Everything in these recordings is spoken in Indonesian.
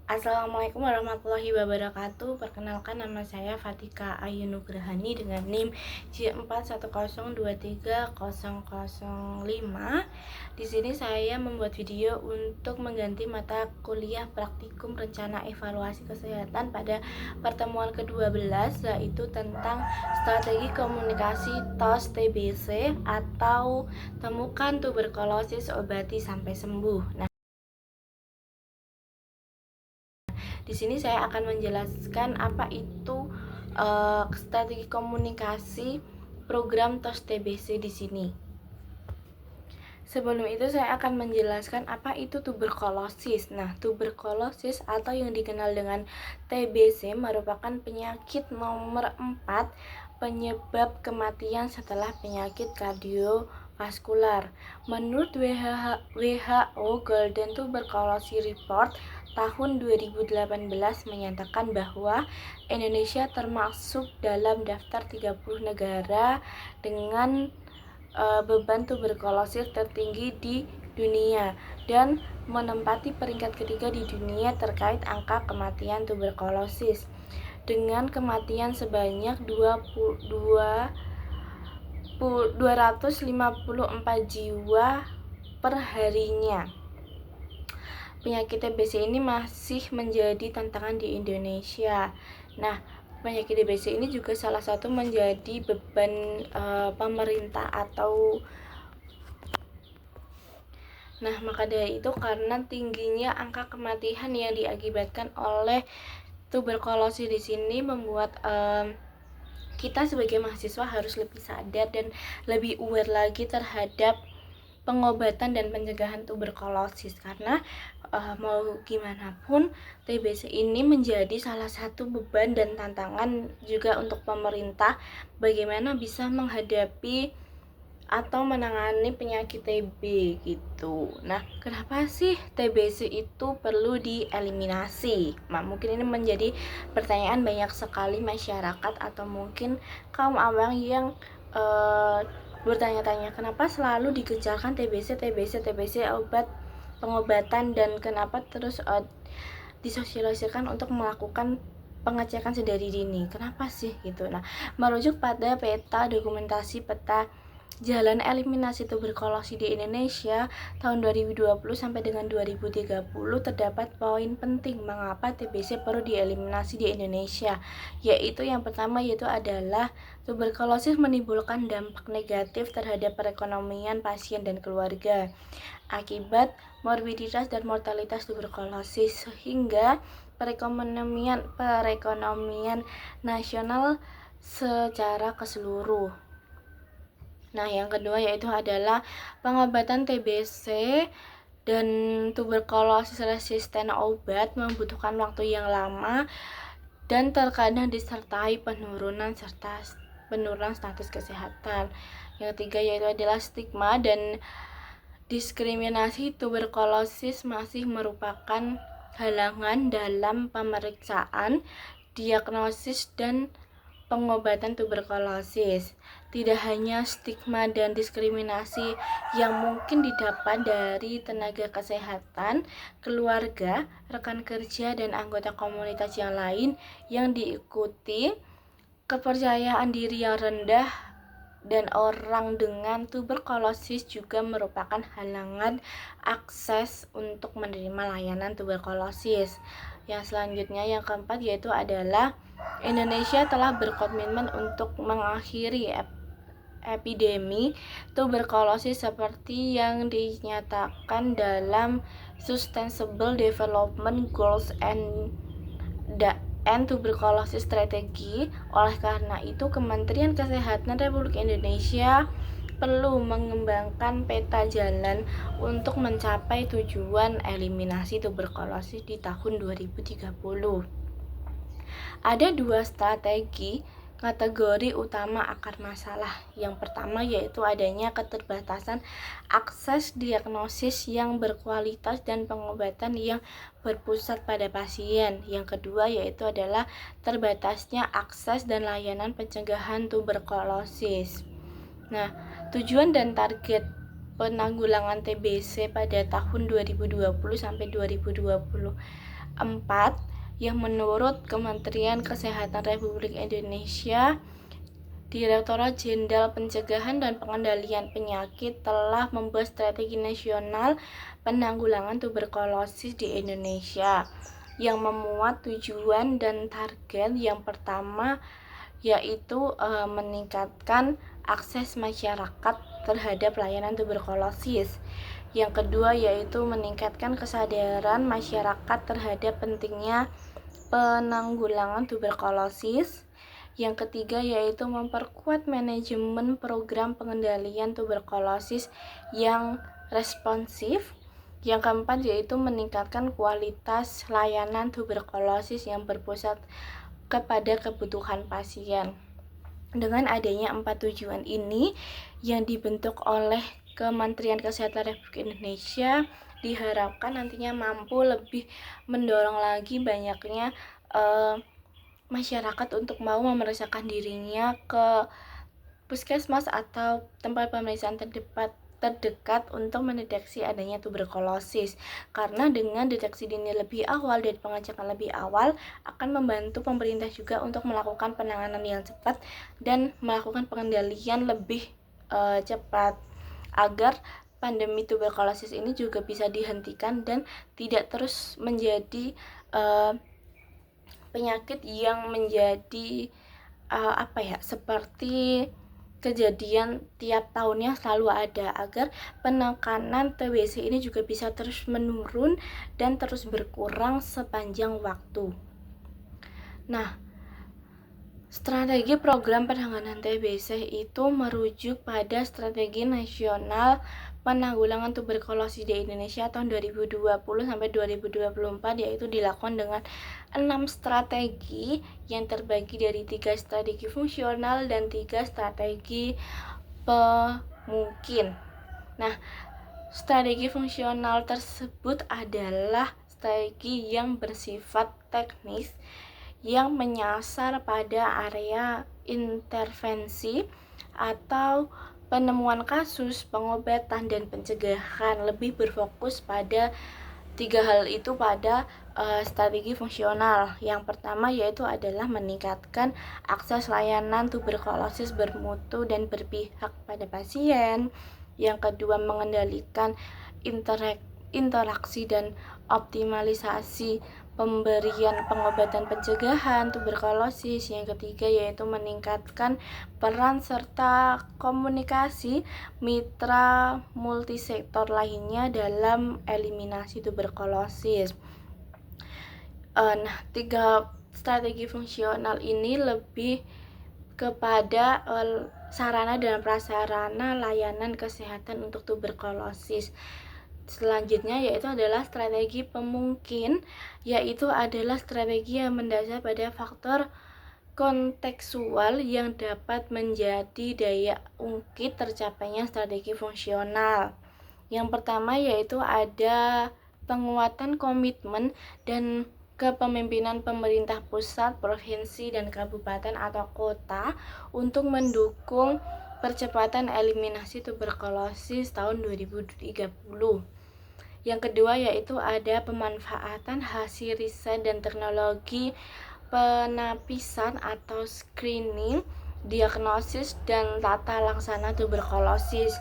Assalamualaikum warahmatullahi wabarakatuh. Perkenalkan, nama saya Fatika Ayu Nugrahani dengan NIM J41023005. Di sini saya membuat video untuk mengganti mata kuliah praktikum rencana evaluasi kesehatan pada pertemuan ke-12, yaitu tentang strategi komunikasi TOS TBC atau temukan tuberkulosis, obati sampai sembuh. Di sini saya akan menjelaskan apa itu strategi komunikasi program TOS TBC di sini. Sebelum itu saya akan menjelaskan apa itu tuberkulosis. Nah, tuberkulosis atau yang dikenal dengan TBC merupakan penyakit nomor 4 penyebab kematian setelah penyakit kardiovaskular. Menurut WHO Golden Tuberculosis Report tahun 2018 menyatakan bahwa Indonesia termasuk dalam daftar 30 negara dengan beban tuberkulosis tertinggi di dunia dan menempati peringkat ketiga di dunia terkait angka kematian tuberkulosis dengan kematian sebanyak 254 jiwa per harinya. Penyakit TBC ini masih menjadi tantangan di Indonesia. Nah, penyakit TBC ini juga salah satu menjadi beban pemerintah atau maka dari itu, karena tingginya angka kematian yang diakibatkan oleh tuberkulosis di sini membuat kita sebagai mahasiswa harus lebih sadar dan lebih aware lagi terhadap pengobatan dan pencegahan tuberkulosis, karena mau gimana pun TBC ini menjadi salah satu beban dan tantangan juga untuk pemerintah bagaimana bisa menghadapi atau menangani penyakit TB gitu. Nah, kenapa sih TBC itu perlu dieliminasi? Nah, mungkin ini menjadi pertanyaan banyak sekali masyarakat atau mungkin kaum awam yang bertanya-tanya kenapa selalu dikejarkan TBC obat pengobatan dan kenapa terus disosialisasikan untuk melakukan pengecekan sedari dini. Kenapa sih gitu? Nah, merujuk pada peta dokumentasi peta jalan eliminasi tuberkulosis di Indonesia tahun 2020 sampai dengan 2030 terdapat poin penting mengapa TBC perlu dieliminasi di Indonesia, yaitu yang pertama adalah tuberkulosis menimbulkan dampak negatif terhadap perekonomian pasien dan keluarga akibat morbiditas dan mortalitas tuberkulosis sehingga perekonomian nasional secara keseluruh. Nah, yang kedua yaitu adalah pengobatan TBC dan tuberkulosis resisten obat membutuhkan waktu yang lama dan terkadang disertai penurunan status kesehatan. Yang ketiga yaitu adalah stigma dan diskriminasi tuberkulosis masih merupakan halangan dalam pemeriksaan, diagnosis, dan pengobatan tuberkulosis. Tidak hanya stigma dan diskriminasi yang mungkin didapat dari tenaga kesehatan, keluarga, rekan kerja, dan anggota komunitas yang lain yang diikuti kepercayaan diri yang rendah dan orang dengan tuberkulosis juga merupakan halangan akses untuk menerima layanan tuberkulosis. Yang selanjutnya, yang keempat yaitu adalah Indonesia telah berkomitmen untuk mengakhiri epidemi tuberkulosis seperti yang dinyatakan dalam Sustainable Development Goals and Tuberculosis Strategy. Oleh karena itu, Kementerian Kesehatan Republik Indonesia perlu mengembangkan peta jalan untuk mencapai tujuan eliminasi tuberkulosis di tahun 2030. Ada dua strategi kategori utama akar masalah. Yang pertama yaitu adanya keterbatasan akses diagnosis yang berkualitas dan pengobatan yang berpusat pada pasien. Yang kedua yaitu adalah terbatasnya akses dan layanan pencegahan tuberkulosis. Nah, tujuan dan target penanggulangan TBC pada tahun 2020 sampai 2024 4 yang menurut Kementerian Kesehatan Republik Indonesia, Direktorat Jenderal Pencegahan dan Pengendalian Penyakit telah membuat strategi nasional penanggulangan tuberkulosis di Indonesia yang memuat tujuan dan target. Yang pertama yaitu meningkatkan akses masyarakat terhadap layanan tuberkulosis. Yang kedua yaitu meningkatkan kesadaran masyarakat terhadap pentingnya penanggulangan tuberkulosis. Yang ketiga yaitu memperkuat manajemen program pengendalian tuberkulosis yang responsif. Yang keempat yaitu meningkatkan kualitas layanan tuberkulosis yang berpusat kepada kebutuhan pasien. Dengan adanya 4 tujuan ini yang dibentuk oleh Kementerian Kesehatan Republik Indonesia, diharapkan nantinya mampu lebih mendorong lagi banyaknya masyarakat untuk mau memeriksakan dirinya ke puskesmas atau tempat pemeriksaan terdekat untuk mendeteksi adanya tuberkulosis. Karena dengan deteksi dini lebih awal dan pengecekan lebih awal akan membantu pemerintah juga untuk melakukan penanganan yang cepat dan melakukan pengendalian lebih cepat agar pandemi tuberkulosis ini juga bisa dihentikan dan tidak terus menjadi penyakit yang menjadi seperti kejadian tiap tahunnya selalu ada, agar penekanan TBC ini juga bisa terus menurun dan terus berkurang sepanjang waktu. Nah, strategi program penanganan TBC itu merujuk pada Strategi Nasional Penanggulangan Tuberkulosis di Indonesia tahun 2020 sampai 2024, yaitu dilakukan dengan 6 strategi yang terbagi dari 3 strategi fungsional dan 3 strategi pemungkin. Nah, strategi fungsional tersebut adalah strategi yang bersifat teknis yang menyasar pada area intervensi atau penemuan kasus, pengobatan, dan pencegahan. Lebih berfokus pada 3 hal itu pada strategi fungsional. Yang pertama yaitu adalah meningkatkan akses layanan tuberkulosis bermutu dan berpihak pada pasien. Yang kedua, mengendalikan interaksi dan optimalisasi pemberian pengobatan pencegahan tuberkulosis. Yang ketiga yaitu meningkatkan peran serta komunikasi mitra multisektor lainnya dalam eliminasi tuberkulosis. Nah, 3 strategi fungsional ini lebih kepada sarana dan prasarana layanan kesehatan untuk tuberkulosis. Selanjutnya yaitu adalah strategi pemungkin, yaitu adalah strategi yang mendasar pada faktor kontekstual yang dapat menjadi daya ungkit tercapainya strategi fungsional. Yang pertama yaitu ada penguatan komitmen dan kepemimpinan pemerintah pusat, provinsi, dan kabupaten atau kota untuk mendukung percepatan eliminasi tuberkulosis tahun 2030. Yang kedua yaitu ada pemanfaatan hasil riset dan teknologi penapisan atau screening, diagnosis, dan tata laksana tuberkulosis.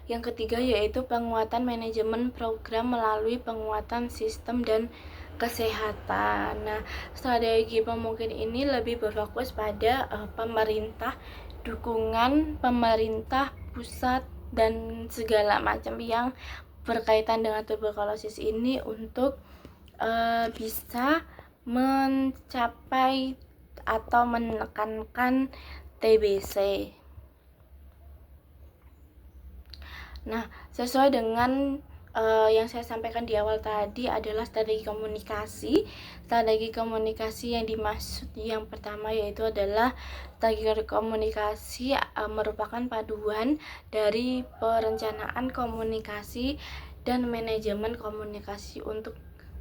Yang ketiga yaitu penguatan manajemen program melalui penguatan sistem dan kesehatan. Nah, strategi pemungkin ini lebih berfokus pada pemerintah, dukungan pemerintah pusat dan segala macam yang berkaitan dengan tuberkulosis ini untuk bisa mencapai atau menekankan TBC. Nah, sesuai dengan yang saya sampaikan di awal tadi adalah strategi komunikasi. Strategi komunikasi yang dimaksud yang pertama yaitu adalah strategi komunikasi merupakan paduan dari perencanaan komunikasi dan manajemen komunikasi untuk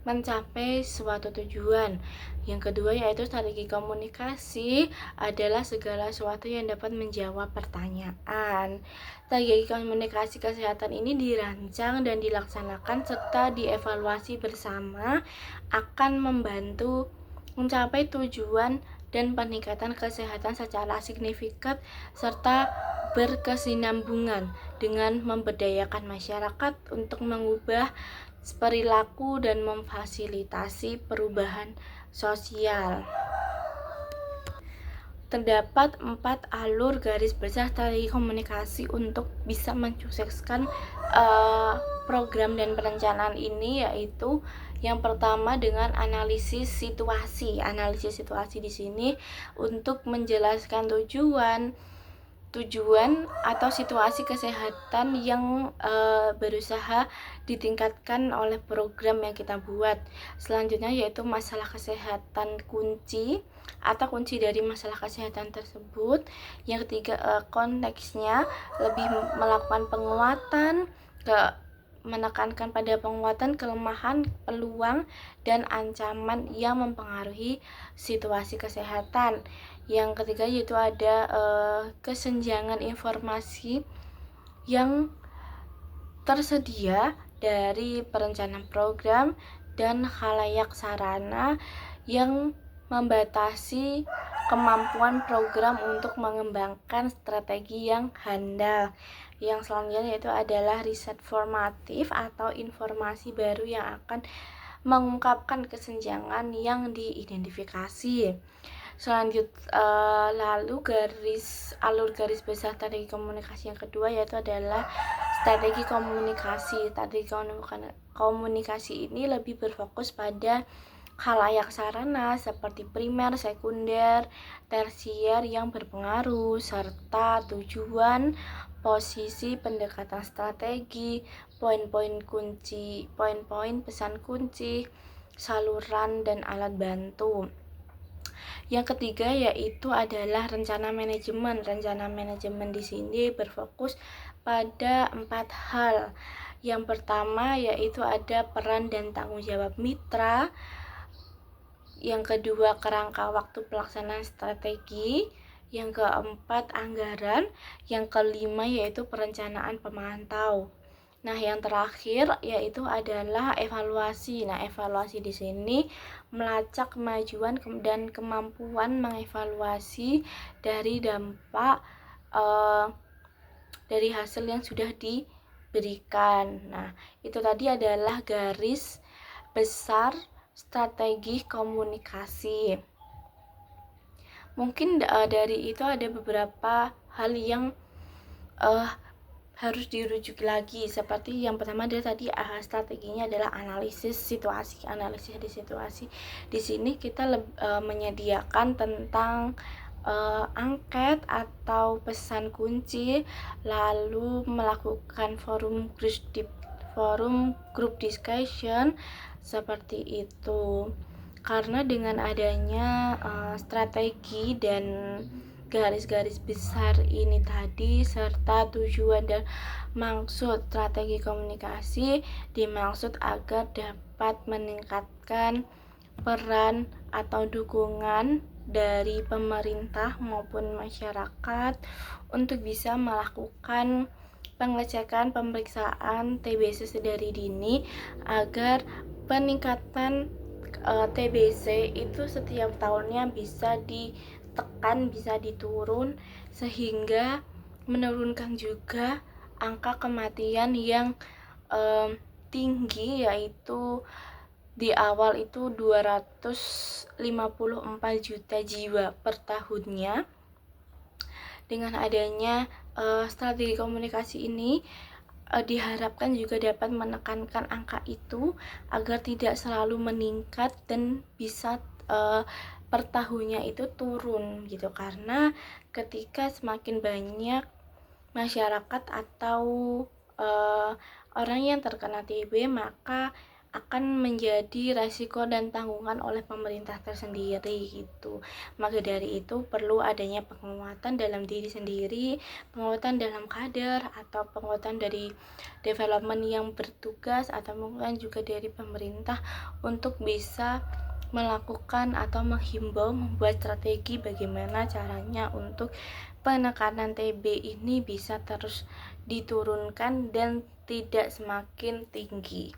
mencapai suatu tujuan. Yang kedua yaitu strategi komunikasi adalah segala sesuatu yang dapat menjawab pertanyaan. Strategi komunikasi kesehatan ini dirancang dan dilaksanakan serta dievaluasi bersama akan membantu mencapai tujuan dan peningkatan kesehatan secara signifikan serta berkesinambungan dengan memberdayakan masyarakat untuk mengubah perilaku dan memfasilitasi perubahan sosial. Terdapat 4 alur garis besar strategi komunikasi untuk bisa mensukseskan program dan perencanaan ini, yaitu yang pertama dengan analisis situasi. Analisis situasi di sini untuk menjelaskan tujuan atau situasi kesehatan yang berusaha ditingkatkan oleh program yang kita buat. Selanjutnya yaitu masalah kesehatan kunci atau kunci dari masalah kesehatan tersebut. Yang ketiga, konteksnya lebih melakukan penguatan, menekankan pada penguatan, kelemahan, peluang, dan ancaman yang mempengaruhi situasi kesehatan. Yang ketiga yaitu ada kesenjangan informasi yang tersedia dari perencanaan program dan khalayak sarana yang membatasi kemampuan program untuk mengembangkan strategi yang handal. Yang selanjutnya yaitu adalah riset formatif atau informasi baru yang akan mengungkapkan kesenjangan yang diidentifikasi. Lalu alur garis besar strategi komunikasi yang kedua yaitu adalah strategi komunikasi. Strategi komunikasi ini lebih berfokus pada khalayak sarana seperti primer, sekunder, tersier yang berpengaruh, serta tujuan, posisi, pendekatan strategi, poin-poin kunci, poin-poin pesan kunci, saluran, dan alat bantu. Yang ketiga yaitu adalah rencana manajemen. Rencana manajemen di sini berfokus pada 4 hal. Yang pertama yaitu ada peran dan tanggung jawab mitra. Yang kedua kerangka waktu pelaksanaan strategi. Yang keempat anggaran. Yang kelima yaitu perencanaan pemantau. Nah, yang terakhir yaitu adalah evaluasi. Nah, evaluasi di sini melacak kemajuan dan kemampuan mengevaluasi dari dampak dari hasil yang sudah diberikan. Nah, itu tadi adalah garis besar strategi komunikasi. Mungkin dari itu ada beberapa hal yang harus dirujuk lagi, seperti yang pertama adalah tadi strateginya adalah analisis situasi. Analisis di situasi di sini kita menyediakan tentang angket atau pesan kunci, lalu melakukan forum group discussion seperti itu. Karena dengan adanya strategi dan garis-garis besar ini tadi serta tujuan dan maksud strategi komunikasi dimaksud agar dapat meningkatkan peran atau dukungan dari pemerintah maupun masyarakat untuk bisa melakukan pengecekan pemeriksaan TBC sedari dini agar peningkatan TBC itu setiap tahunnya bisa ditekan, bisa diturun, sehingga menurunkan juga angka kematian yang tinggi, yaitu di awal itu 254 juta jiwa per tahunnya. Dengan adanya strategi komunikasi ini diharapkan juga dapat menekankan angka itu agar tidak selalu meningkat dan bisa per tahunnya itu turun gitu. Karena ketika semakin banyak masyarakat atau orang yang terkena TB, maka akan menjadi resiko dan tanggungan oleh pemerintah tersendiri gitu. Maka dari itu perlu adanya penguatan dalam diri sendiri, penguatan dalam kader, atau penguatan dari development yang bertugas, atau mungkin juga dari pemerintah untuk bisa melakukan atau menghimbau, membuat strategi bagaimana caranya untuk penekanan TB ini bisa terus diturunkan dan tidak semakin tinggi.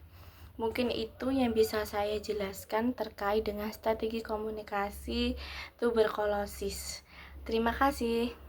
Mungkin itu yang bisa saya jelaskan terkait dengan strategi komunikasi tuberkulosis. Terima kasih.